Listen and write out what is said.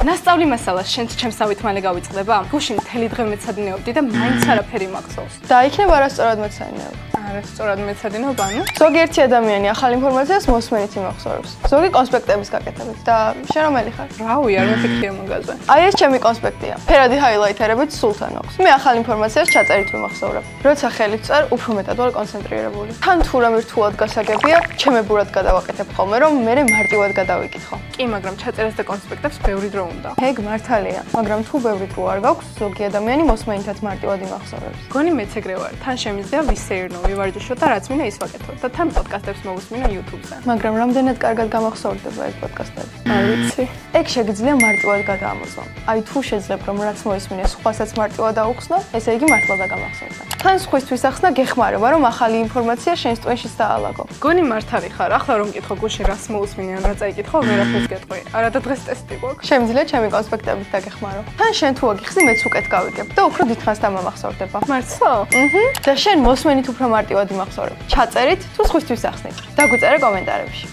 ნასწავლი მასალა შენც ჩემსავით მალე გავიწყდება? გუშინ მთელი დღე მეცადინეობდი და მაინც არაფერი მახსოვს. და იქნება არასწორად მეცადინეობ. არასწორად მეცადინეობ, ანუ? ზოგიერთი ადამიანი ახალ ინფორმაციას მოსმენით იმახსოვრებს. ზოგი კონსპექტების გაკეთებით და შენ რომელი ხარ? რავი, არ მიფიქრია მაგაზე. აი ეს ჩემი კონსპექტია. ფერადი ჰაილაითერებით სულ თან აქვს. მე ახალ ინფორმაციას ჩაწერით ვიმახსოვრებ. როცა ხელით წარ, უფრო მეტად ვარ კონცენტრირებული. თან თუ რამე რთულად გასაგებია, ჩემებურად გადავაკეთებ ხოლმე, რომ მე მარტივად გადავიკითხო. კი, მაგრამ ჩაწერას და კონსპექტებს ბევრი დრო უნდა. ეგ მართალია, მაგრამ თუ ბევრი დრო არ გაქვს, ზოგი ადამიანი მოსმენითაც მარტივად იმახსოვრებს. გონი მეც ეგრე ვარ. თან შემიძლია ვისეირნო, ვივარჯიშო და რაც მინდა ის ვაკეთო და თან პოდკასტებს მოვუსმინო YouTube-ზე. მაგრამ რამდენად კარგად გამახსოვრდება ეს პოდკასტები? არ ვიცი. ეგ შეგიძლია მარტივად გადაამოწმო. აი თუ შეძლებ რომ რაც მოისმინე სხვასაც მარტივად აუხსნო, ესე იგი მართლა დაგამახსოვრდა. თან სხვისთვის ახსნა გეხმარება, რომ ახალი ინფორმაცია შენს ტვინშიც დაალაგო. გონი მართალი ხარ. ახლა რომ მკითხო გუშინ რას მოусმინე ან რა წაიკითხო, ვერაფერს გეტყვი. არა და დღეს ტესტი გვაქვს. შემიძლია ჩემი კონსპექტებით დაგეხმარო. თან შენ თუ აგიხსნი, მეც უკეთ გავიგებ და უფრო დიდხანს დამამახსოვრდება. მართლა? და შენ მოსმენით უფრო მარტივად იმახსოვრებ. ჩაწერით თუ სხვისთვის ახსნით. დაგვიწერე კომენტარებში.